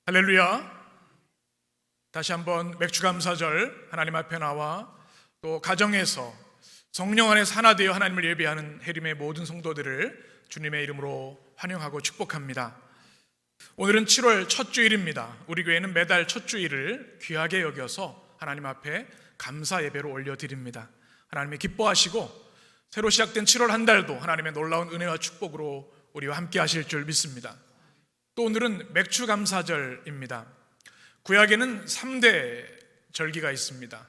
할렐루야. 다시 한번 맥주감사절 하나님 앞에 나와 또 가정에서 성령 안에서 하나 되어 하나님을 예배하는 해림의 모든 성도들을 주님의 이름으로 환영하고 축복합니다. 오늘은 7월 첫 주일입니다. 우리 교회는 매달 첫 주일을 귀하게 여겨서 하나님 앞에 감사 예배로 올려드립니다. 하나님이 기뻐하시고 새로 시작된 7월 한 달도 하나님의 놀라운 은혜와 축복으로 우리와 함께 하실 줄 믿습니다. 또 오늘은 맥주감사절입니다. 구약에는 3대 절기가 있습니다.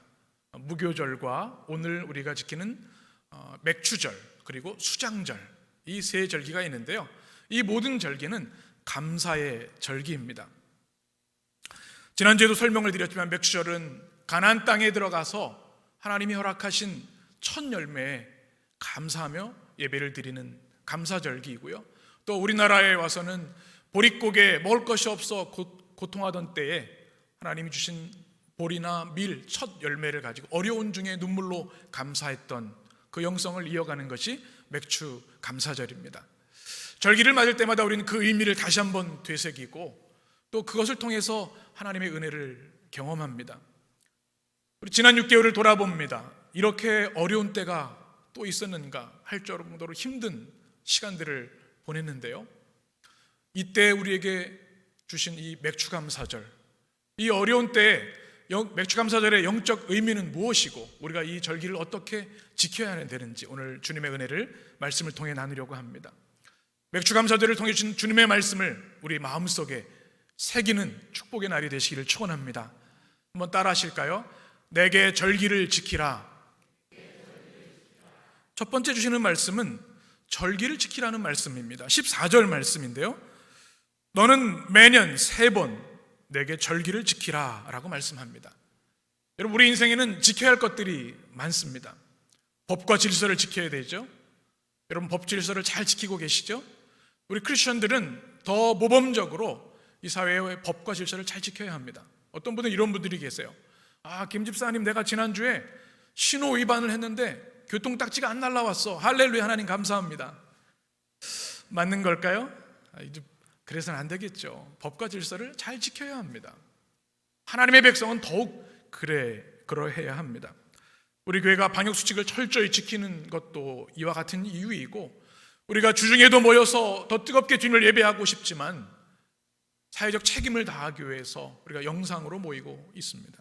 무교절과 오늘 우리가 지키는 맥주절 그리고 수장절, 이 세 절기가 있는데요, 이 모든 절기는 감사의 절기입니다. 지난주에도 설명을 드렸지만 맥주절은 가나안 땅에 들어가서 하나님이 허락하신 첫 열매에 감사하며 예배를 드리는 감사절기이고요, 또 우리나라에 와서는 보릿고개 먹을 것이 없어 고통하던 때에 하나님이 주신 보리나 밀 첫 열매를 가지고 어려운 중에 눈물로 감사했던 그 영성을 이어가는 것이 맥주 감사절입니다. 절기를 맞을 때마다 우리는 그 의미를 다시 한번 되새기고 또 그것을 통해서 하나님의 은혜를 경험합니다. 우리 지난 6개월을 돌아봅니다. 이렇게 어려운 때가 또 있었는가 할 정도로 힘든 시간들을 보냈는데요, 이때 우리에게 주신 이 맥주감사절, 이 어려운 때에 맥주감사절의 영적 의미는 무엇이고 우리가 이 절기를 어떻게 지켜야 되는지 오늘 주님의 은혜를 말씀을 통해 나누려고 합니다. 맥주감사절을 통해 주신 주님의 말씀을 우리 마음속에 새기는 축복의 날이 되시기를 축원합니다. 한번 따라 하실까요? 내게 절기를 지키라. 첫 번째 주시는 말씀은 절기를 지키라는 말씀입니다. 14절 말씀인데요, 너는 매년 3번 내게 절기를 지키라 라고 말씀합니다. 여러분, 우리 인생에는 지켜야 할 것들이 많습니다. 법과 질서를 지켜야 되죠. 여러분, 법 질서를 잘 지키고 계시죠? 우리 크리스천들은 더 모범적으로 이 사회의 법과 질서를 잘 지켜야 합니다. 어떤 분은 이런 분들이 계세요. 김 집사님, 내가 지난주에 신호 위반을 했는데 교통딱지가 안 날라왔어. 할렐루야, 하나님 감사합니다. 맞는 걸까요? 그래서는 안 되겠죠. 법과 질서를 잘 지켜야 합니다. 하나님의 백성은 더욱 그러해야 합니다. 우리 교회가 방역수칙을 철저히 지키는 것도 이와 같은 이유이고, 우리가 주중에도 모여서 더 뜨겁게 주님을 예배하고 싶지만 사회적 책임을 다하기 위해서 우리가 영상으로 모이고 있습니다.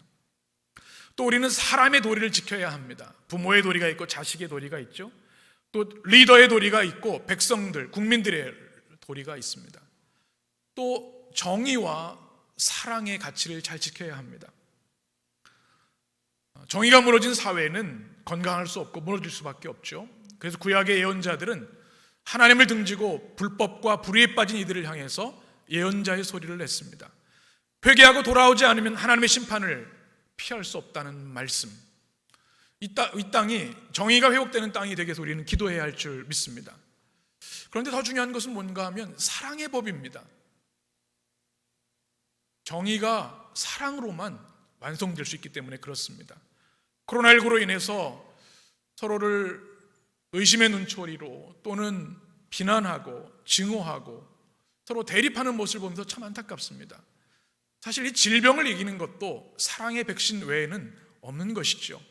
또 우리는 사람의 도리를 지켜야 합니다. 부모의 도리가 있고 자식의 도리가 있죠. 또 리더의 도리가 있고 백성들, 국민들의 도리가 있습니다. 또 정의와 사랑의 가치를 잘 지켜야 합니다. 정의가 무너진 사회는 건강할 수 없고 무너질 수밖에 없죠. 그래서 구약의 예언자들은 하나님을 등지고 불법과 불의에 빠진 이들을 향해서 예언자의 소리를 냈습니다. 회개하고 돌아오지 않으면 하나님의 심판을 피할 수 없다는 말씀. 이 땅이 정의가 회복되는 땅이 되기 위해서 우리는 기도해야 할 줄 믿습니다. 그런데 더 중요한 것은 뭔가 하면 사랑의 법입니다. 정의가 사랑으로만 완성될 수 있기 때문에 그렇습니다. 코로나19로 인해서 서로를 의심의 눈초리로 또는 비난하고 증오하고 서로 대립하는 모습을 보면서 참 안타깝습니다. 사실 이 질병을 이기는 것도 사랑의 백신 외에는 없는 것이죠.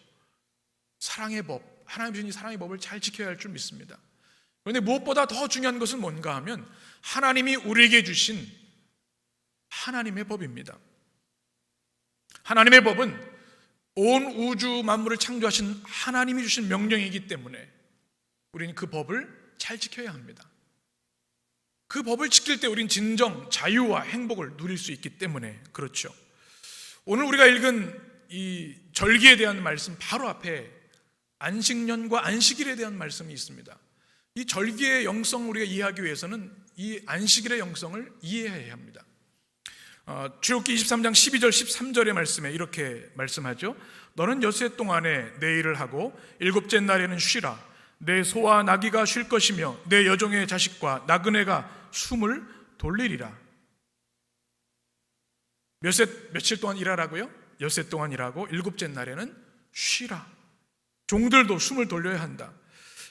사랑의 법, 하나님 주신 이 사랑의 법을 잘 지켜야 할 줄 믿습니다. 그런데 무엇보다 더 중요한 것은 뭔가 하면 하나님이 우리에게 주신 하나님의 법입니다. 하나님의 법은 온 우주 만물을 창조하신 하나님이 주신 명령이기 때문에 우리는 그 법을 잘 지켜야 합니다. 그 법을 지킬 때 우리는 진정 자유와 행복을 누릴 수 있기 때문에 그렇죠. 오늘 우리가 읽은 이 절기에 대한 말씀 바로 앞에 안식년과 안식일에 대한 말씀이 있습니다. 이 절기의 영성을 우리가 이해하기 위해서는 이 안식일의 영성을 이해해야 합니다. 출애굽기 23장 12절 13절의 말씀에 이렇게 말씀하죠. 너는 엿새 동안에 내 일을 하고 일곱째 날에는 쉬라. 내 소와 나귀가 쉴 것이며 내 여종의 자식과 나그네가 숨을 돌리리라. 며칠 동안 일하라고요? 엿새 동안 일하고 일곱째 날에는 쉬라. 종들도 숨을 돌려야 한다.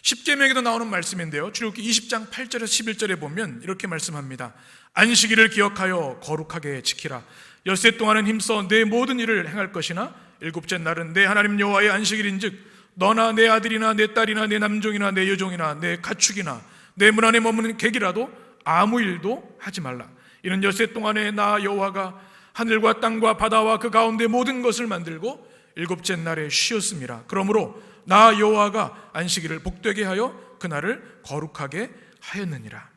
십계명에도 나오는 말씀인데요, 출애굽기 20장 8절에서 11절에 보면 이렇게 말씀합니다. 안식일을 기억하여 거룩하게 지키라. 엿새 동안은 힘써 내 모든 일을 행할 것이나 일곱째 날은 내 하나님 여호와의 안식일인즉 너나 내 아들이나 내 딸이나 내 남종이나 내 여종이나 내 가축이나 내 문 안에 머무는 객이라도 아무 일도 하지 말라. 이는 엿새 동안에 나 여호와가 하늘과 땅과 바다와 그 가운데 모든 것을 만들고 일곱째 날에 쉬었음이라. 그러므로 나 여호와가 안식일을 복되게 하여 그날을 거룩하게 하였느니라.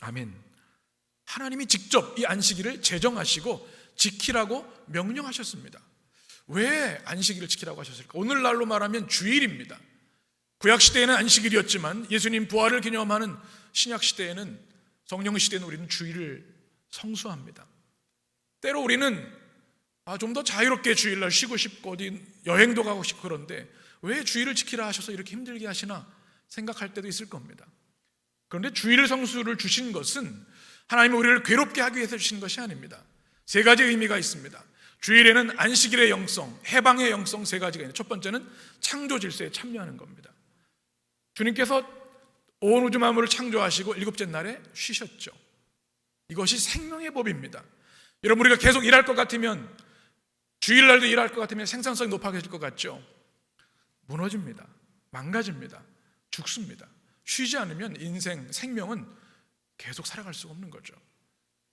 아멘. 하나님이 직접 이 안식일을 제정하시고 지키라고 명령하셨습니다. 왜 안식일을 지키라고 하셨을까? 오늘날로 말하면 주일입니다. 구약시대에는 안식일이었지만 예수님 부활을 기념하는 신약시대에는, 성령시대에는 우리는 주일을 성수합니다. 때로 우리는 좀 더 자유롭게 주일날 쉬고 싶고 어디 여행도 가고 싶고, 그런데 왜 주일을 지키라 하셔서 이렇게 힘들게 하시나 생각할 때도 있을 겁니다. 그런데 주일 성수를 주신 것은 하나님이 우리를 괴롭게 하기 위해서 주신 것이 아닙니다. 세 가지 의미가 있습니다. 주일에는 안식일의 영성, 해방의 영성 세 가지가 있는데, 첫 번째는 창조 질서에 참여하는 겁니다. 주님께서 온 우주 만물을 창조하시고 일곱째 날에 쉬셨죠. 이것이 생명의 법입니다. 여러분, 우리가 계속 일할 것 같으면, 주일날도 일할 것 같으면 생산성이 높아질 것 같죠? 무너집니다. 망가집니다. 죽습니다. 쉬지 않으면 인생, 생명은 계속 살아갈 수가 없는 거죠.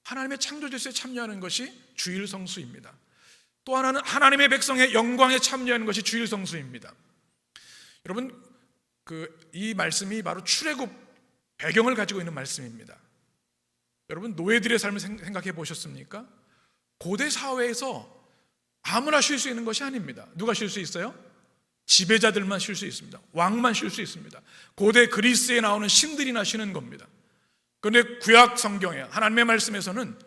하나님의 창조 질서에 참여하는 것이 주일 성수입니다. 또 하나는 하나님의 백성의 영광에 참여하는 것이 주일 성수입니다. 여러분, 이 말씀이 바로 출애굽 배경을 가지고 있는 말씀입니다. 여러분, 노예들의 삶을 생각해 보셨습니까? 고대 사회에서 아무나 쉴 수 있는 것이 아닙니다. 누가 쉴 수 있어요? 지배자들만 쉴 수 있습니다. 왕만 쉴 수 있습니다. 고대 그리스에 나오는 신들이나 쉬는 겁니다. 그런데 구약 성경에, 하나님의 말씀에서는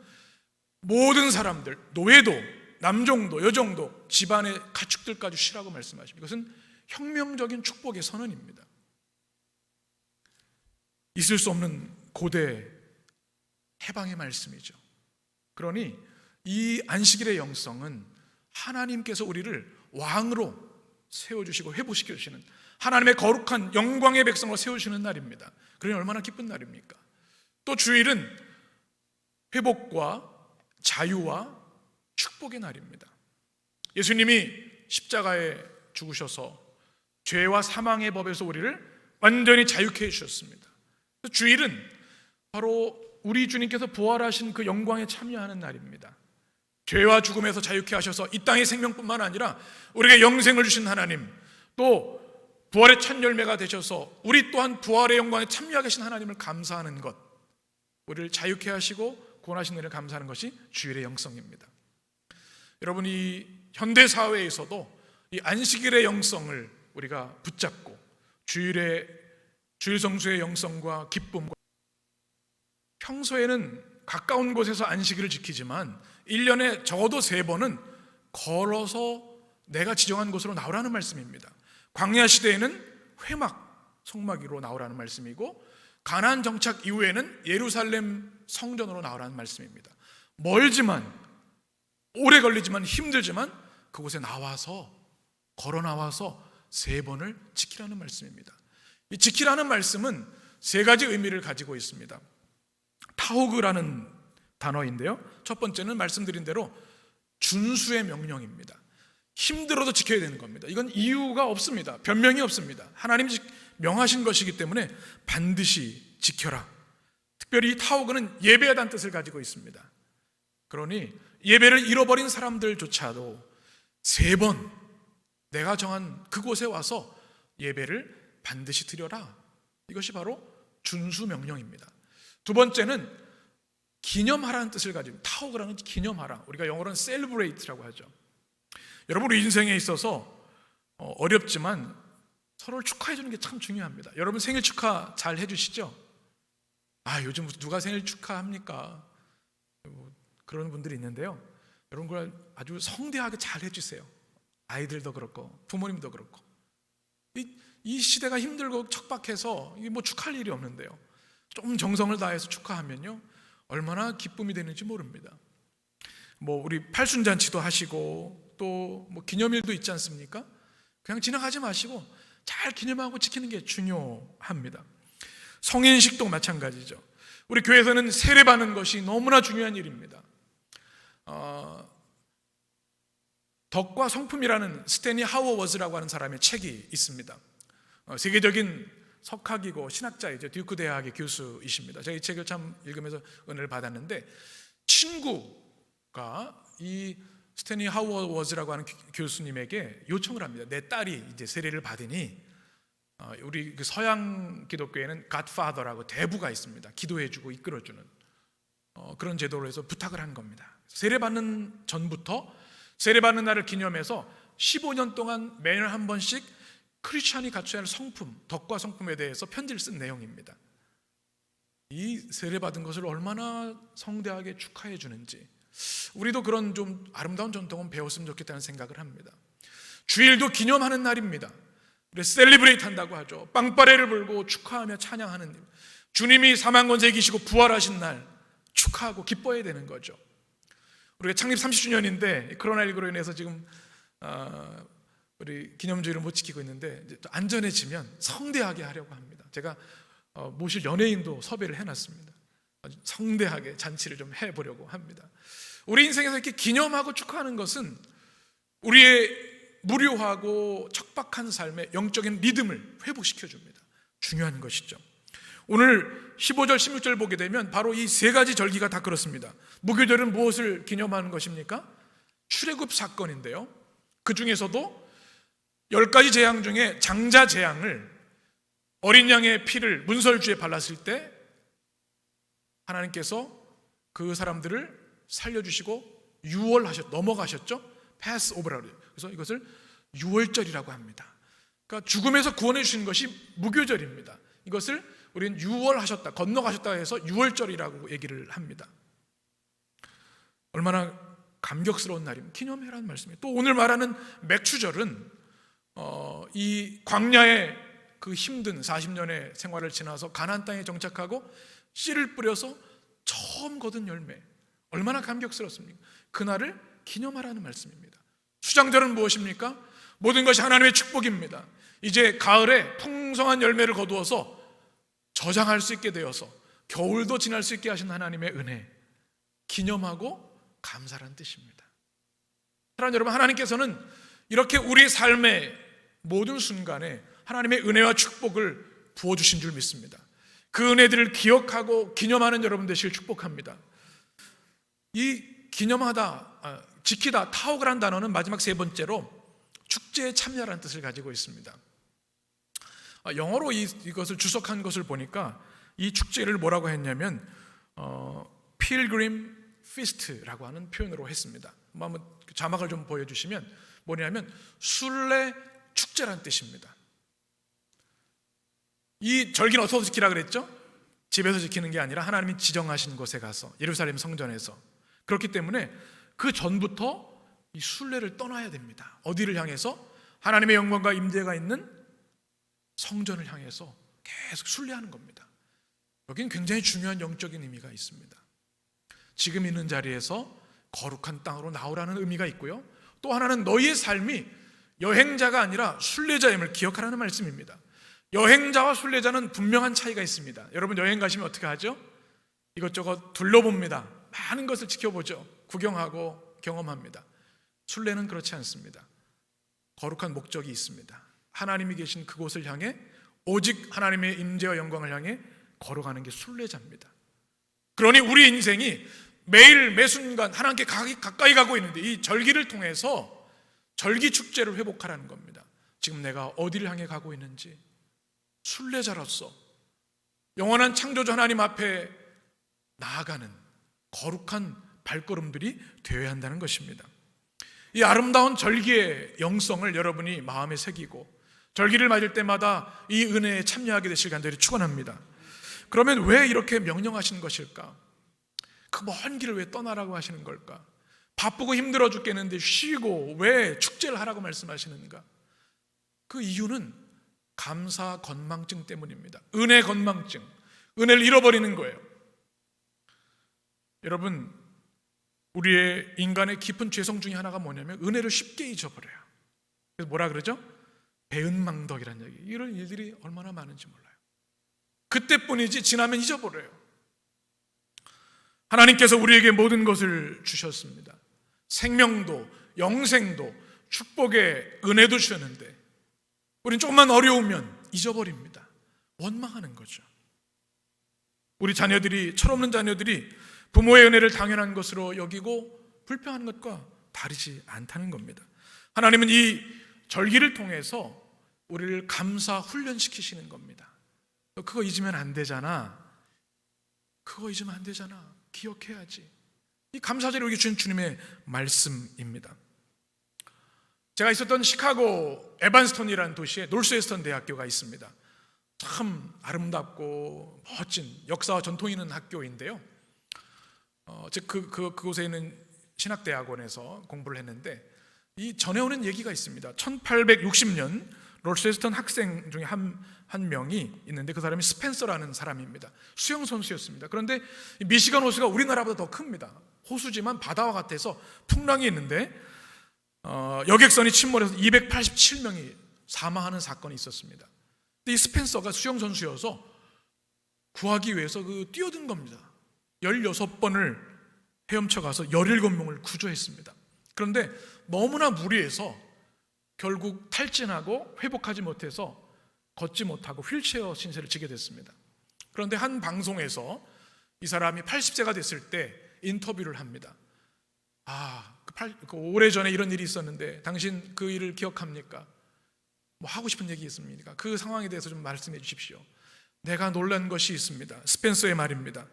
모든 사람들, 노예도, 남종도, 여종도, 집안의 가축들까지 쉬라고 말씀하십니다. 이것은 혁명적인 축복의 선언입니다. 있을 수 없는 고대 해방의 말씀이죠. 그러니 이 안식일의 영성은 하나님께서 우리를 왕으로 세워주시고 회복시켜 주시는, 하나님의 거룩한 영광의 백성으로 세우시는 날입니다. 그러니 얼마나 기쁜 날입니까? 또 주일은 회복과 자유와 축복의 날입니다. 예수님이 십자가에 죽으셔서 죄와 사망의 법에서 우리를 완전히 자유케 해주셨습니다. 주일은 바로 우리 주님께서 부활하신 그 영광에 참여하는 날입니다. 죄와 죽음에서 자유케 하셔서 이 땅의 생명뿐만 아니라 우리에게 영생을 주신 하나님, 또 부활의 첫 열매가 되셔서 우리 또한 부활의 영광에 참여하게 하신 하나님을 감사하는 것, 우리를 자유케 하시고 구원하신 은혜를 감사하는 것이 주일의 영성입니다. 여러분, 이 현대사회에서도 이 안식일의 영성을 우리가 붙잡고 주일 성수의 영성과 기쁨과, 평소에는 가까운 곳에서 안식일을 지키지만 1년에 적어도 3번은 걸어서 내가 지정한 곳으로 나오라는 말씀입니다. 광야 시대에는 회막, 성막으로 나오라는 말씀이고, 가나안 정착 이후에는 예루살렘 성전으로 나오라는 말씀입니다. 멀지만, 오래 걸리지만, 힘들지만 그곳에 나와서, 걸어 나와서 3번을 지키라는 말씀입니다. 이 지키라는 말씀은 3가지 의미를 가지고 있습니다. 타오그라는 단어인데요, 첫 번째는 말씀드린 대로 준수의 명령입니다. 힘들어도 지켜야 되는 겁니다. 이건 이유가 없습니다. 변명이 없습니다. 하나님이 명하신 것이기 때문에 반드시 지켜라. 특별히 이 타오그는 예배하다는 뜻을 가지고 있습니다. 그러니 예배를 잃어버린 사람들조차도 3번 내가 정한 그곳에 와서 예배를 반드시 드려라. 이것이 바로 준수 명령입니다. 두 번째는 기념하라는 뜻을 가지고, 타오그라는 기념하라, 우리가 영어로는 celebrate라고 하죠. 여러분, 우리 인생에 있어서 어렵지만 서로를 축하해 주는 게 참 중요합니다. 여러분 생일 축하 잘 해주시죠? 요즘 누가 생일 축하합니까? 그런 분들이 있는데요, 여러분 그걸 아주 성대하게 잘 해주세요. 아이들도 그렇고 부모님도 그렇고. 이 시대가 힘들고 척박해서 이게 뭐 축하할 일이 없는데요, 좀 정성을 다해서 축하하면요 얼마나 기쁨이 되는지 모릅니다. 우리 팔순잔치도 하시고 또 기념일도 있지 않습니까? 그냥 지나가지 마시고 잘 기념하고 지키는 게 중요합니다. 성인식도 마찬가지죠. 우리 교회에서는 세례받는 것이 너무나 중요한 일입니다. 덕과 성품이라는 스탠리 하워워즈라고 하는 사람의 책이 있습니다. 세계적인 석학이고 신학자이죠. 듀크 대학의 교수이십니다. 제가 이 책을 참 읽으면서 은혜를 받았는데, 친구가 이 스탠리 하워워즈라고 하는 교수님에게 요청을 합니다. 내 딸이 이제 세례를 받으니 우리 그 서양 기독교에는 갓파더라고 대부가 있습니다. 기도해주고 이끌어주는 그런 제도로 해서 부탁을 한 겁니다. 세례받는 전부터 세례받는 날을 기념해서 15년 동안 매년 한 번씩 크리스찬이 갖춰야 할 성품, 덕과 성품에 대해서 편지를 쓴 내용입니다. 이 세례받은 것을 얼마나 성대하게 축하해 주는지, 우리도 그런 좀 아름다운 전통은 배웠으면 좋겠다는 생각을 합니다. 주일도 기념하는 날입니다. 셀리브레이트 한다고 하죠. 빵빠레를 불고 축하하며 찬양하는 일. 주님이 사망권세 이기시고 부활하신 날 축하하고 기뻐해야 되는 거죠. 우리가 창립 30주년인데 코로나19로 인해서 지금 우리 기념주의를 못 지키고 있는데, 이제 또 안전해지면 성대하게 하려고 합니다. 제가 모실 연예인도 섭외를 해놨습니다. 아주 성대하게 잔치를 좀 해보려고 합니다. 우리 인생에서 이렇게 기념하고 축하하는 것은 우리의 무료하고 척박한 삶의 영적인 리듬을 회복시켜줍니다. 중요한 것이죠. 오늘 15절, 16절 보게 되면 바로 이 세 가지 절기가 다 그렇습니다. 무교절은 무엇을 기념하는 것입니까? 출애굽 사건인데요, 그 중에서도 10가지 재앙 중에 장자 재앙을, 어린 양의 피를 문설주에 발랐을 때 하나님께서 그 사람들을 살려주시고 넘어가셨죠. 패스 오버라고 해요. 그래서 이것을 유월절이라고 합니다. 그러니까 죽음에서 구원해 주신 것이 무교절입니다. 이것을 우리는 유월하셨다, 건너가셨다 해서 유월절이라고 얘기를 합니다. 얼마나 감격스러운 날입니다. 기념해라는 말씀이에요. 또 오늘 말하는 맥추절은 이 광야의 그 힘든 40년의 생활을 지나서 가나안 땅에 정착하고 씨를 뿌려서 처음 거둔 열매, 얼마나 감격스럽습니까? 그날을 기념하라는 말씀입니다. 수장절은 무엇입니까? 모든 것이 하나님의 축복입니다. 이제 가을에 풍성한 열매를 거두어서 저장할 수 있게 되어서 겨울도 지날 수 있게 하신 하나님의 은혜, 기념하고 감사라는 뜻입니다. 사랑하는 여러분, 하나님께서는 이렇게 우리 삶의 모든 순간에 하나님의 은혜와 축복을 부어주신 줄 믿습니다. 그 은혜들을 기억하고 기념하는 여러분 되시길 축복합니다. 이 기념하다, 지키다, 타오그란 단어는 마지막 세 번째로 축제에 참여라는 뜻을 가지고 있습니다. 영어로 이것을 주석한 것을 보니까 이 축제를 뭐라고 했냐면 Pilgrim Feast라고 하는 표현으로 했습니다. 한번 자막을 좀 보여주시면 뭐냐면 순례 축제라는 뜻입니다. 이 절기는 어디서 지키라 그랬죠? 집에서 지키는 게 아니라 하나님이 지정하신 곳에 가서, 예루살렘 성전에서. 그렇기 때문에 그 전부터 이 순례를 떠나야 됩니다. 어디를 향해서? 하나님의 영광과 임재가 있는 성전을 향해서 계속 순례하는 겁니다. 여기는 굉장히 중요한 영적인 의미가 있습니다. 지금 있는 자리에서 거룩한 땅으로 나오라는 의미가 있고요, 또 하나는 너희의 삶이 여행자가 아니라 순례자임을 기억하라는 말씀입니다. 여행자와 순례자는 분명한 차이가 있습니다. 여러분 여행 가시면 어떻게 하죠? 이것저것 둘러봅니다. 많은 것을 지켜보죠. 구경하고 경험합니다. 순례는 그렇지 않습니다. 거룩한 목적이 있습니다. 하나님이 계신 그곳을 향해, 오직 하나님의 임재와 영광을 향해 걸어가는 게 순례자입니다. 그러니 우리 인생이 매일 매순간 하나님께 가까이 가고 있는데, 이 절기를 통해서 절기 축제를 회복하라는 겁니다. 지금 내가 어디를 향해 가고 있는지, 순례자로서 영원한 창조주 하나님 앞에 나아가는 거룩한 발걸음들이 되어야 한다는 것입니다. 이 아름다운 절기의 영성을 여러분이 마음에 새기고 절기를 맞을 때마다 이 은혜에 참여하게 되실 간절히 축원합니다. 그러면 왜 이렇게 명령하신 것일까? 그 먼 길을 왜 떠나라고 하시는 걸까? 바쁘고 힘들어 죽겠는데 쉬고 왜 축제를 하라고 말씀하시는가? 그 이유는 감사 건망증 때문입니다. 은혜 건망증, 은혜를 잃어버리는 거예요. 여러분, 우리의 인간의 깊은 죄성 중에 하나가 뭐냐면 은혜를 쉽게 잊어버려요. 그래서 뭐라 그러죠? 배은망덕이라는 얘기, 이런 일들이 얼마나 많은지 몰라요. 그때뿐이지 지나면 잊어버려요. 하나님께서 우리에게 모든 것을 주셨습니다. 생명도 영생도 축복의 은혜도 주셨는데 우리는 조금만 어려우면 잊어버립니다. 원망하는 거죠. 우리 자녀들이, 철없는 자녀들이 부모의 은혜를 당연한 것으로 여기고 불평하는 것과 다르지 않다는 겁니다. 하나님은 이 절기를 통해서 우리를 감사 훈련시키시는 겁니다. 너 그거 잊으면 안 되잖아. 그거 잊으면 안 되잖아. 기억해야지. 이 감사절이 우리에게 주신 주님의 말씀입니다. 제가 있었던 시카고 에반스턴이라는 도시에 노스웨스턴 대학교가 있습니다. 참 아름답고 멋진 역사와 전통이 있는 학교인데요. 그곳에 있는 신학대학원에서 공부를 했는데 이 전해오는 얘기가 있습니다. 1860년 노스웨스턴 학생 중에 한 명이 있는데 그 사람이 스펜서라는 사람입니다. 수영 선수였습니다. 그런데 미시간 호수가 우리나라보다 더 큽니다. 호수지만 바다와 같아서 풍랑이 있는데 여객선이 침몰해서 287명이 사망하는 사건이 있었습니다. 근데 이 스펜서가 수영 선수여서 구하기 위해서 뛰어든 겁니다. 16번을 헤엄쳐 가서 17명을 구조했습니다. 그런데 너무나 무리해서 결국 탈진하고 회복하지 못해서 걷지 못하고 휠체어 신세를 지게 됐습니다. 그런데 한 방송에서 이 사람이 80세가 됐을 때 인터뷰를 합니다. 오래전에 이런 일이 있었는데 당신 그 일을 기억합니까? 뭐 하고 싶은 얘기 있습니까? 그 상황에 대해서 좀 말씀해 주십시오. 내가 놀란 것이 있습니다. 스펜서의 말입니다.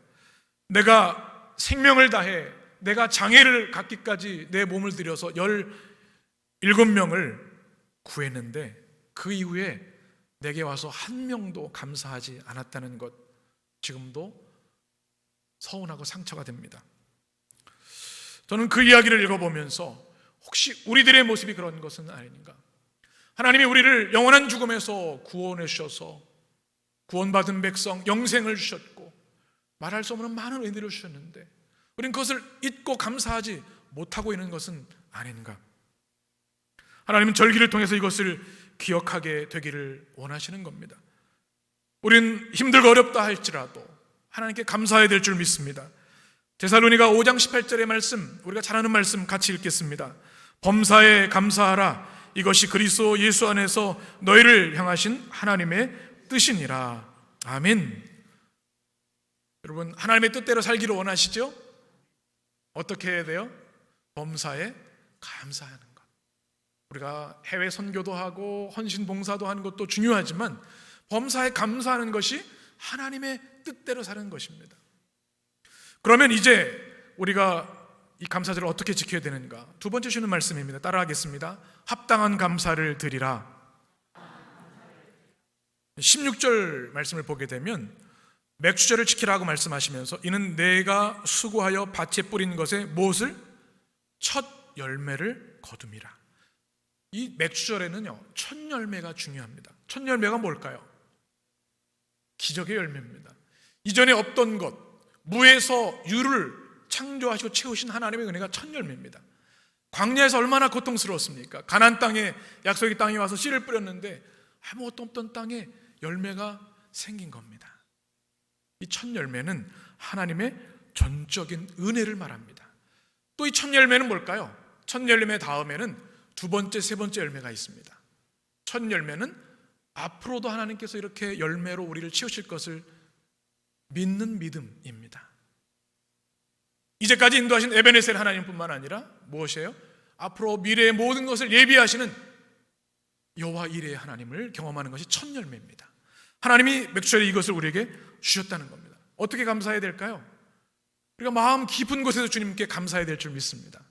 내가 생명을 다해 내가 장애를 갖기까지 내 몸을 들여서 17명을 구했는데 그 이후에 내게 와서 한 명도 감사하지 않았다는 것, 지금도 서운하고 상처가 됩니다. 저는 그 이야기를 읽어보면서 혹시 우리들의 모습이 그런 것은 아닌가? 하나님이 우리를 영원한 죽음에서 구원해 주셔서 구원받은 백성 영생을 주셨고 말할 수 없는 많은 은혜를 주셨는데 우리는 그것을 잊고 감사하지 못하고 있는 것은 아닌가? 하나님은 절기를 통해서 이것을 기억하게 되기를 원하시는 겁니다. 우리는 힘들고 어렵다 할지라도 하나님께 감사해야 될 줄 믿습니다. 데살로니가 5장 18절의 말씀, 우리가 잘 아는 말씀 같이 읽겠습니다. 범사에 감사하라. 이것이 그리스도 예수 안에서 너희를 향하신 하나님의 뜻이니라. 아멘. 여러분, 하나님의 뜻대로 살기를 원하시죠? 어떻게 해야 돼요? 범사에 감사하는 것. 우리가 해외 선교도 하고 헌신 봉사도 하는 것도 중요하지만 범사에 감사하는 것이 하나님의 뜻대로 사는 것입니다. 그러면 이제 우리가 이 감사절을 어떻게 지켜야 되는가? 두 번째 주는 말씀입니다. 따라하겠습니다. 합당한 감사를 드리라. 16절 말씀을 보게 되면 맥주절을 지키라고 말씀하시면서 이는 내가 수고하여 밭에 뿌린 것에 무엇을? 첫 열매를 거둠이라. 이 맥주절에는요, 첫 열매가 중요합니다. 첫 열매가 뭘까요? 기적의 열매입니다. 이전에 없던 것, 무에서 유를 창조하시고 채우신 하나님의 은혜가 첫 열매입니다. 광야에서 얼마나 고통스러웠습니까? 가나안 땅에, 약속의 땅에 와서 씨를 뿌렸는데 아무것도 없던 땅에 열매가 생긴 겁니다. 이 첫 열매는 하나님의 전적인 은혜를 말합니다. 또 이 첫 열매는 뭘까요? 첫 열매 다음에는 두 번째, 세 번째 열매가 있습니다. 첫 열매는 앞으로도 하나님께서 이렇게 열매로 우리를 채우실 것을 믿는 믿음입니다. 이제까지 인도하신 에베네셀 하나님뿐만 아니라 무엇이에요? 앞으로 미래의 모든 것을 예비하시는 여호와 이레의 하나님을 경험하는 것이 첫 열매입니다. 하나님이 맥주절에 이것을 우리에게 주셨다는 겁니다. 어떻게 감사해야 될까요? 우리가 마음 깊은 곳에서 주님께 감사해야 될 줄 믿습니다.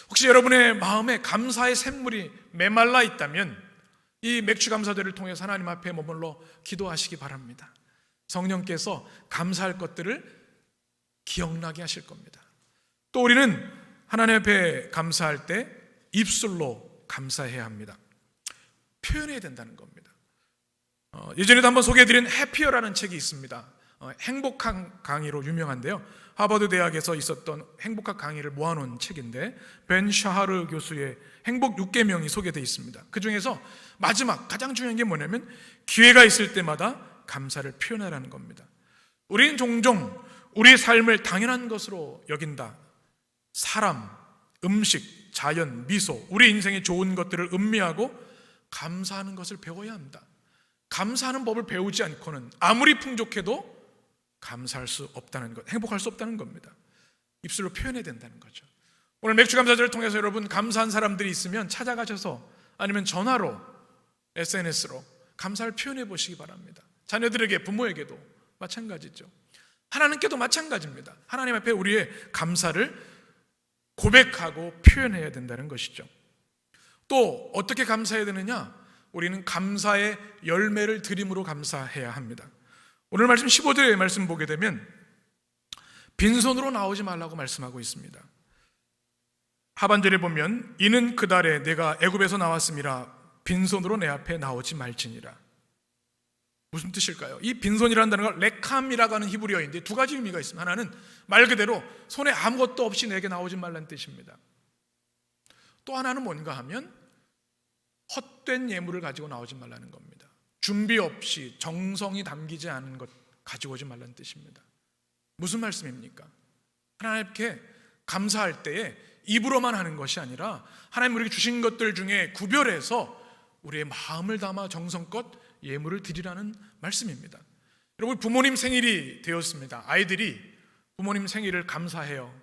혹시 여러분의 마음에 감사의 샘물이 메말라 있다면 이 맥주 감사절을 통해서 하나님 앞에 머물러 기도하시기 바랍니다. 성령께서 감사할 것들을 기억나게 하실 겁니다. 또 우리는 하나님 앞에 감사할 때 입술로 감사해야 합니다. 표현해야 된다는 겁니다. 예전에도 한번 소개해드린 해피어라는 책이 있습니다. 행복학 강의로 유명한데요. 하버드 대학에서 있었던 행복학 강의를 모아놓은 책인데 벤 샤하르 교수의 행복 6계명이 소개되어 있습니다. 그 중에서 마지막 가장 중요한 게 뭐냐면 기회가 있을 때마다 감사를 표현하라는 겁니다. 우리는 종종 우리의 삶을 당연한 것으로 여긴다. 사람, 음식, 자연, 미소, 우리 인생의 좋은 것들을 음미하고 감사하는 것을 배워야 합니다. 감사하는 법을 배우지 않고는 아무리 풍족해도 감사할 수 없다는 것, 행복할 수 없다는 겁니다. 입술로 표현해야 된다는 거죠. 오늘 맥주감사절을 통해서 여러분 감사한 사람들이 있으면 찾아가셔서 아니면 전화로 SNS로 감사를 표현해 보시기 바랍니다. 자녀들에게, 부모에게도 마찬가지죠. 하나님께도 마찬가지입니다. 하나님 앞에 우리의 감사를 고백하고 표현해야 된다는 것이죠. 또 어떻게 감사해야 되느냐? 우리는 감사의 열매를 드림으로 감사해야 합니다. 오늘 말씀 15절의 말씀 보게 되면 빈손으로 나오지 말라고 말씀하고 있습니다. 하반절에 보면 이는 그달에 내가 애굽에서 나왔음이라 빈손으로 내 앞에 나오지 말지니라. 무슨 뜻일까요? 이 빈손이라는 단어가 레캄이라고 하는 히브리어인데 두 가지 의미가 있습니다. 하나는 말 그대로 손에 아무것도 없이 내게 나오지 말라는 뜻입니다. 또 하나는 뭔가 하면 헛된 예물을 가지고 나오지 말라는 겁니다. 준비 없이 정성이 담기지 않은 것 가지고 오지 말라는 뜻입니다. 무슨 말씀입니까? 하나님께 감사할 때에 입으로만 하는 것이 아니라 하나님 우리에게 주신 것들 중에 구별해서 우리의 마음을 담아 정성껏 예물을 드리라는 말씀입니다. 여러분 부모님 생일이 되었습니다. 아이들이 부모님 생일을 감사해요.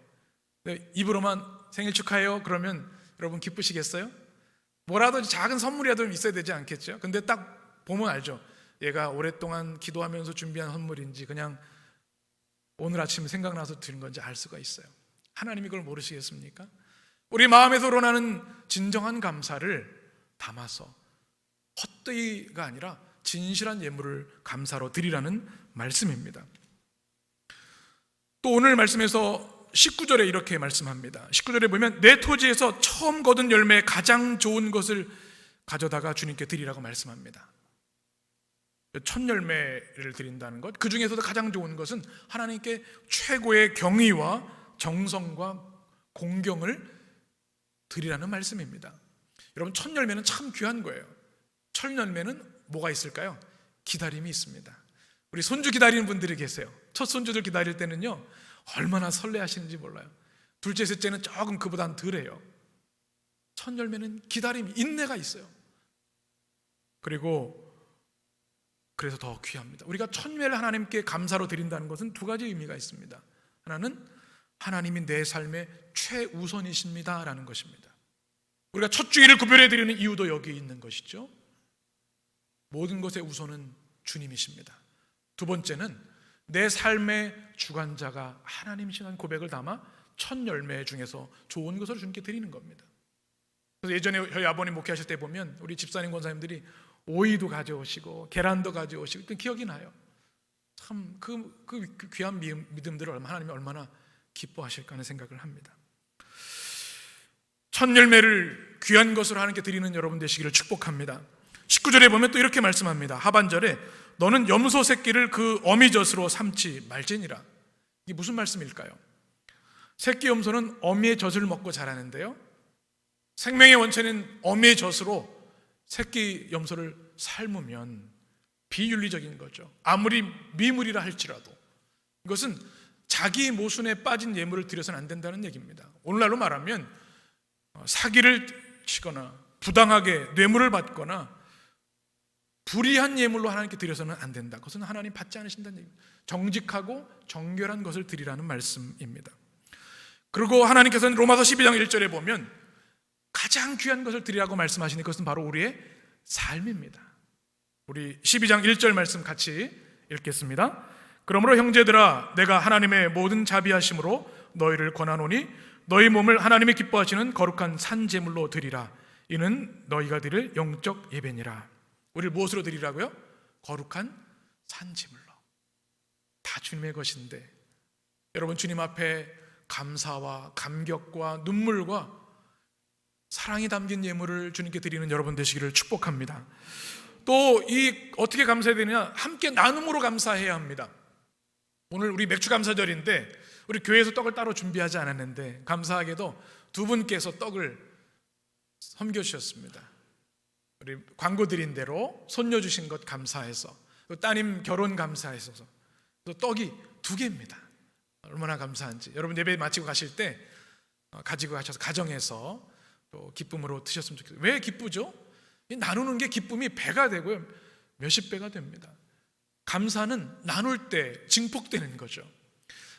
입으로만 생일 축하해요 그러면 여러분 기쁘시겠어요? 뭐라도 작은 선물이라도 있어야 되지 않겠죠? 근데 딱 보면 알죠. 얘가 오랫동안 기도하면서 준비한 선물인지 그냥 오늘 아침 생각나서 드린 건지 알 수가 있어요. 하나님이 그걸 모르시겠습니까? 우리 마음에서 우러나는 진정한 감사를 담아서 헛되이가 아니라 진실한 예물을 감사로 드리라는 말씀입니다. 또 오늘 말씀에서 19절에 이렇게 말씀합니다. 19절에 보면 내 토지에서 처음 거둔 열매 가장 좋은 것을 가져다가 주님께 드리라고 말씀합니다. 첫 열매를 드린다는 것, 그 중에서도 가장 좋은 것은 하나님께 최고의 경의와 정성과 공경을 드리라는 말씀입니다. 여러분 첫 열매는 참 귀한 거예요. 첫 열매는 뭐가 있을까요? 기다림이 있습니다. 우리 손주 기다리는 분들이 계세요. 첫 손주들 기다릴 때는요 얼마나 설레하시는지 몰라요. 둘째, 셋째는 조금 그보단 덜해요. 첫 열매는 기다림이, 인내가 있어요. 그래서 더 귀합니다. 우리가 첫 열매를 하나님께 감사로 드린다는 것은 두 가지 의미가 있습니다. 하나는 하나님이 내 삶의 최우선이십니다 라는 것입니다. 우리가 첫 주일을 구별해 드리는 이유도 여기에 있는 것이죠. 모든 것의 우선은 주님이십니다. 두 번째는 내 삶의 주관자가 하나님이시라는 고백을 담아 첫 열매 중에서 좋은 것을 주님께 드리는 겁니다. 그래서 예전에 저희 아버님 목회하실 때 보면 우리 집사님 권사님들이 오이도 가져오시고 계란도 가져오시고 그 기억이 나요. 참 그 귀한 믿음들을 하나님이 얼마나 기뻐하실까 하는 생각을 합니다. 첫 열매를 귀한 것으로 하나님께 드리는 여러분 되시기를 축복합니다. 19절에 보면 또 이렇게 말씀합니다. 하반절에 너는 염소 새끼를 그 어미젖으로 삼지 말지니라. 이게 무슨 말씀일까요? 새끼 염소는 어미의 젖을 먹고 자라는데요, 생명의 원천인 어미의 젖으로 새끼 염소를 삶으면 비윤리적인 거죠. 아무리 미물이라 할지라도 이것은 자기 모순에 빠진 예물을 드려서는 안 된다는 얘기입니다. 오늘날로 말하면 사기를 치거나 부당하게 뇌물을 받거나 불의한 예물로 하나님께 드려서는 안 된다. 그것은 하나님 받지 않으신다는 얘기입니다. 정직하고 정결한 것을 드리라는 말씀입니다. 그리고 하나님께서는 로마서 12장 1절에 보면 가장 귀한 것을 드리라고 말씀하시는 것은 바로 우리의 삶입니다. 우리 12장 1절 말씀 같이 읽겠습니다. 그러므로 형제들아 내가 하나님의 모든 자비하심으로 너희를 권하노니 너희 몸을 하나님이 기뻐하시는 거룩한 산제물로 드리라. 이는 너희가 드릴 영적 예배니라. 우리를 무엇으로 드리라고요? 거룩한 산제물로. 다 주님의 것인데 여러분 주님 앞에 감사와 감격과 눈물과 사랑이 담긴 예물을 주님께 드리는 여러분 되시기를 축복합니다. 또 이 어떻게 감사해야 되느냐? 함께 나눔으로 감사해야 합니다. 오늘 우리 맥주 감사절인데 우리 교회에서 떡을 따로 준비하지 않았는데 감사하게도 두 분께서 떡을 섬겨주셨습니다. 우리 광고 드린 대로 손녀 주신 것 감사해서, 또 따님 결혼 감사해서 또 떡이 2개입니다. 얼마나 감사한지. 여러분 예배 마치고 가실 때 가지고 가셔서 가정에서 또 기쁨으로 드셨으면 좋겠어요. 왜 기쁘죠? 나누는 게 기쁨이 배가 되고요, 몇십 배가 됩니다. 감사는 나눌 때 증폭되는 거죠.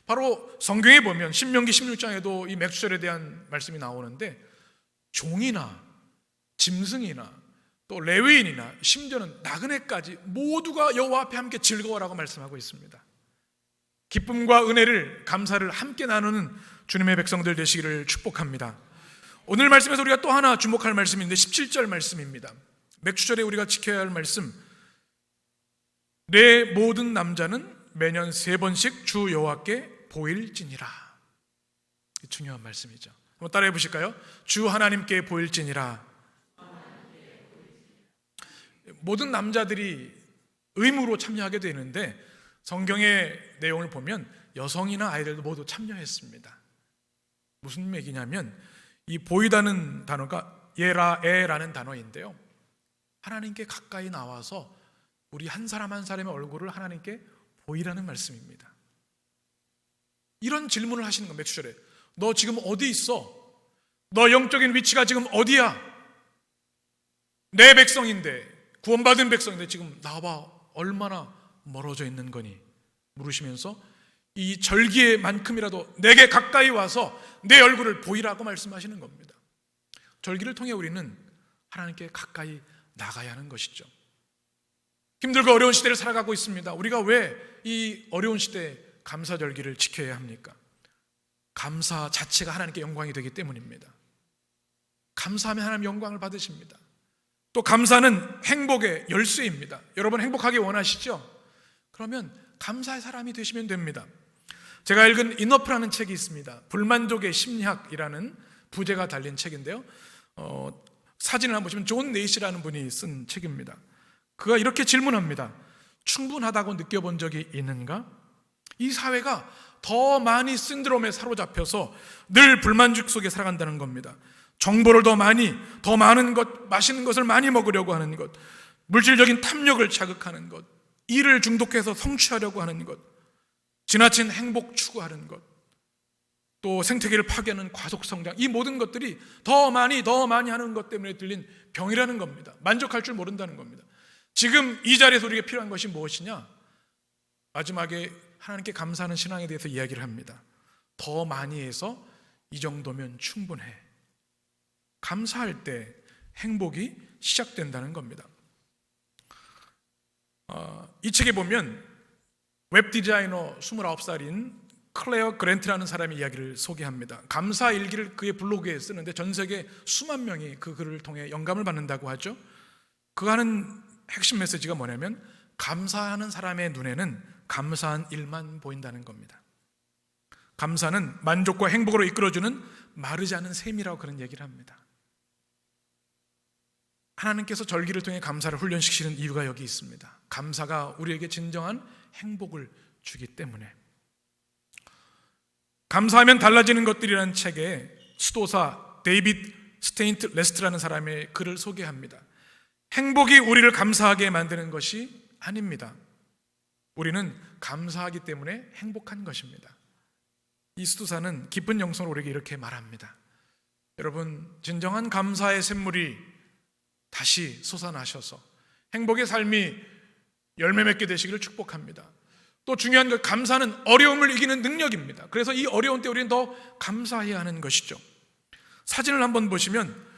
바로 성경에 보면 신명기 16장에도 이 맥주절에 대한 말씀이 나오는데, 종이나 짐승이나 또 레위인이나 심지어는 나그네까지 모두가 여호와 앞에 함께 즐거워라고 말씀하고 있습니다. 기쁨과 은혜를, 감사를 함께 나누는 주님의 백성들 되시기를 축복합니다. 오늘 말씀에서 우리가 또 하나 주목할 말씀인데 17절 말씀입니다. 맥주절에 우리가 지켜야 할 말씀, 내 모든 남자는 매년 3번씩 주 여호와께 보일지니라. 중요한 말씀이죠. 한번 따라해 보실까요? 주 하나님께 보일지니라. 모든 남자들이 의무로 참여하게 되는데 성경의 내용을 보면 여성이나 아이들도 모두 참여했습니다. 무슨 얘기냐면 이 보이다는 단어가 예라에라는 단어인데요, 하나님께 가까이 나와서 우리 한 사람 한 사람의 얼굴을 하나님께 보이라는 말씀입니다. 이런 질문을 하시는 겁니다. 맥주절에 너 지금 어디 있어? 너 영적인 위치가 지금 어디야? 내 백성인데, 구원받은 백성인데 지금 나와 얼마나 멀어져 있는 거니? 물으시면서 이 절기에만큼이라도 내게 가까이 와서 내 얼굴을 보이라고 말씀하시는 겁니다. 절기를 통해 우리는 하나님께 가까이 나가야 하는 것이죠. 힘들고 어려운 시대를 살아가고 있습니다. 우리가 왜 이 어려운 시대에 감사절기를 지켜야 합니까? 감사 자체가 하나님께 영광이 되기 때문입니다. 감사하면 하나님 영광을 받으십니다. 또 감사는 행복의 열쇠입니다. 여러분 행복하게 원하시죠? 그러면 감사의 사람이 되시면 됩니다. 제가 읽은 인어프라는 책이 있습니다. 불만족의 심리학이라는 부제가 달린 책인데요, 사진을 한번 보시면 존 네이시라는 분이 쓴 책입니다. 그가 이렇게 질문합니다. 충분하다고 느껴본 적이 있는가? 이 사회가 더 많이 신드롬에 사로잡혀서 늘 불만족 속에 살아간다는 겁니다. 정보를 더 많이, 더 많은 것, 맛있는 것을 많이 먹으려고 하는 것, 물질적인 탐욕을 자극하는 것, 일을 중독해서 성취하려고 하는 것, 지나친 행복 추구하는 것, 또 생태계를 파괴하는 과속성장, 이 모든 것들이 더 많이 하는 것 때문에 들린 병이라는 겁니다. 만족할 줄 모른다는 겁니다. 지금 이 자리에서 우리에게 필요한 것이 무엇이냐? 마지막에 하나님께 감사하는 신앙에 대해서 이야기를 합니다. 더 많이 해서 이 정도면 충분해. 감사할 때 행복이 시작된다는 겁니다. 이 책에 보면 웹 디자이너 29살인 클레어 그랜트라는 사람의 이야기를 소개합니다. 감사 일기를 그의 블로그에 쓰는데 전 세계 수만 명이 그 글을 통해 영감을 받는다고 하죠. 그가 하는 핵심 메시지가 뭐냐면 감사하는 사람의 눈에는 감사한 일만 보인다는 겁니다. 감사는 만족과 행복으로 이끌어주는 마르지 않은 샘이라고 그런 얘기를 합니다. 하나님께서 절기를 통해 감사를 훈련시키는 이유가 여기 있습니다. 감사가 우리에게 진정한 행복을 주기 때문에. 감사하면 달라지는 것들이라는 책에 수도사 데이빗 스테인트 레스트라는 사람의 글을 소개합니다. 행복이 우리를 감사하게 만드는 것이 아닙니다. 우리는 감사하기 때문에 행복한 것입니다. 이 수도사는 깊은 영성으로 우리에게 이렇게 말합니다. 여러분, 진정한 감사의 샘물이 다시 솟아나셔서 행복의 삶이 열매 맺게 되시기를 축복합니다. 또 중요한 것, 감사는 어려움을 이기는 능력입니다. 그래서 이 어려운 때 우리는 더 감사해야 하는 것이죠. 사진을 한번 보시면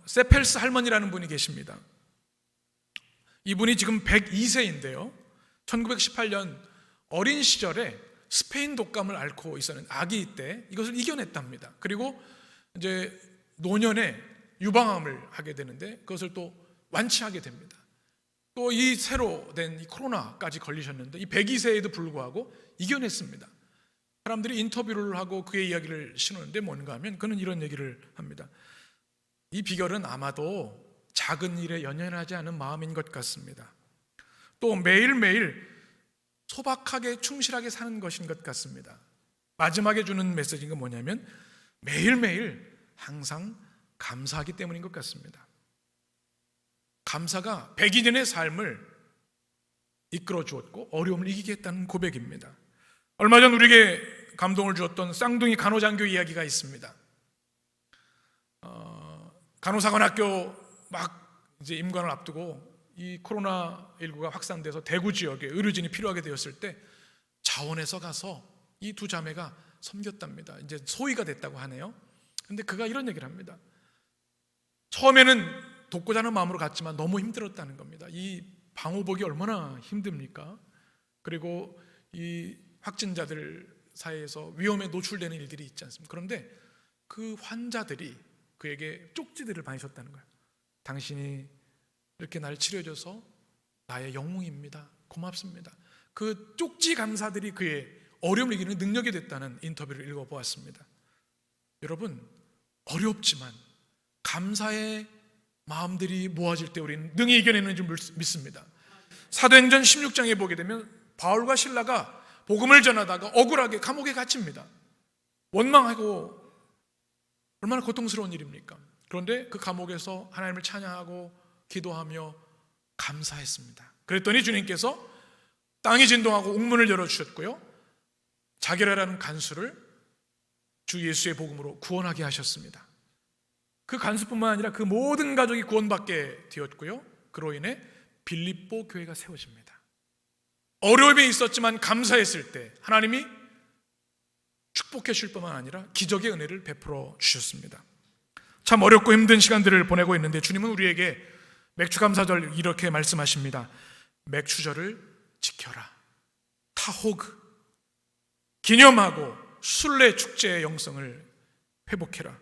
세펠스 할머니라는 분이 계십니다. 이분이 지금 102세인데요 1918년 어린 시절에 스페인 독감을 앓고 있었는 아기 때 이것을 이겨냈답니다. 그리고 이제 노년에 유방암을 하게 되는데 그것을 또 완치하게 됩니다. 또 이 새로 된 이 코로나까지 걸리셨는데 이 102세에도 불구하고 이겨냈습니다. 사람들이 인터뷰를 하고 그의 이야기를 신우는데 뭔가 하면 그는 이런 얘기를 합니다. 이 비결은 아마도 작은 일에 연연하지 않은 마음인 것 같습니다. 또 매일매일 소박하게 충실하게 사는 것인 것 같습니다. 마지막에 주는 메시지가 뭐냐면 매일매일 항상 감사하기 때문인 것 같습니다. 감사가 백인의 삶을 이끌어 주었고 어려움을 이기게 했다는 고백입니다. 얼마 전 우리에게 감동을 주었던 쌍둥이 간호장교 이야기가 있습니다. 간호사관학교 막 이제 임관을 앞두고 이 코로나19가 확산돼서 대구 지역에 의료진이 필요하게 되었을 때 자원해서 가서 이 두 자매가 섬겼답니다. 이제 소위가 됐다고 하네요. 근데 그가 이런 얘기를 합니다. 처음에는 돕고자 하는 마음으로 갔지만 너무 힘들었다는 겁니다. 이 방호복이 얼마나 힘듭니까? 그리고 이 확진자들 사이에서 위험에 노출되는 일들이 있지 않습니까? 그런데 그 환자들이 그에게 쪽지들을 많이 줬다는 거예요. 당신이 이렇게 날 치료해줘서 나의 영웅입니다. 고맙습니다. 그 쪽지 감사들이 그의 어려움을 이기는 능력이 됐다는 인터뷰를 읽어보았습니다. 여러분, 어렵지만 감사의 마음들이 모아질 때 우리는 능히 이겨내는 줄 믿습니다. 사도행전 16장에 보게 되면 바울과 실라가 복음을 전하다가 억울하게 감옥에 갇힙니다. 원망하고 얼마나 고통스러운 일입니까? 그런데 그 감옥에서 하나님을 찬양하고 기도하며 감사했습니다. 그랬더니 주님께서 땅이 진동하고 옥문을 열어주셨고요, 자게라라는 간수를 주 예수의 복음으로 구원하게 하셨습니다. 그 간수뿐만 아니라 그 모든 가족이 구원받게 되었고요, 그로 인해 빌립보 교회가 세워집니다. 어려움이 있었지만 감사했을 때 하나님이 축복해 주실 뿐만 아니라 기적의 은혜를 베풀어 주셨습니다. 참 어렵고 힘든 시간들을 보내고 있는데 주님은 우리에게 맥추감사절 이렇게 말씀하십니다. 맥추절을 지켜라. 타호그, 기념하고 순례 축제의 영성을 회복해라.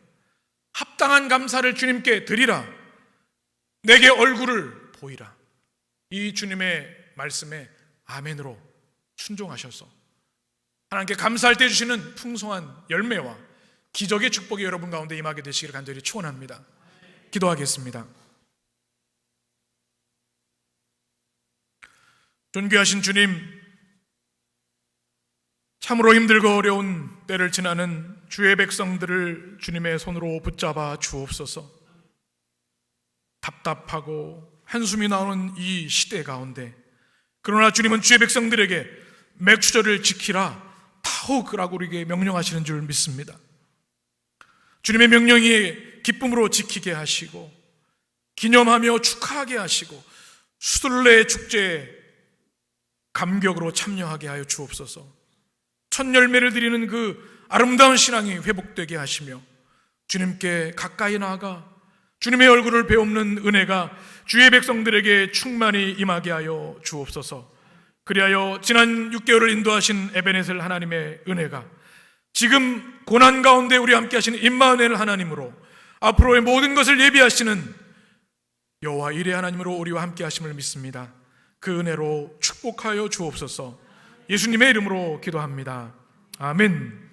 합당한 감사를 주님께 드리라. 내게 얼굴을 보이라. 이 주님의 말씀에 아멘으로 순종하셔서 하나님께 감사할 때 주시는 풍성한 열매와 기적의 축복이 여러분 가운데 임하게 되시기를 간절히 축원합니다. 기도하겠습니다. 존귀하신 주님, 참으로 힘들고 어려운 때를 지나는 주의 백성들을 주님의 손으로 붙잡아 주옵소서. 답답하고 한숨이 나오는 이 시대 가운데, 그러나 주님은 주의 백성들에게 맥추절을 지키라, 타호그라고 우리에게 명령하시는 줄 믿습니다. 주님의 명령이 기쁨으로 지키게 하시고 기념하며 축하하게 하시고 수들레 축제에 감격으로 참여하게 하여 주옵소서. 첫 열매를 드리는 그 아름다운 신앙이 회복되게 하시며 주님께 가까이 나아가 주님의 얼굴을 배움는 은혜가 주의 백성들에게 충만히 임하게 하여 주옵소서. 그리하여 지난 6개월을 인도하신 에베네셀 하나님의 은혜가 지금 고난 가운데 우리 함께 하시는 임마누엘 하나님으로 앞으로의 모든 것을 예비하시는 여호와 이레 하나님으로 우리와 함께 하심을 믿습니다. 그 은혜로 축복하여 주옵소서. 예수님의 이름으로 기도합니다. 아멘.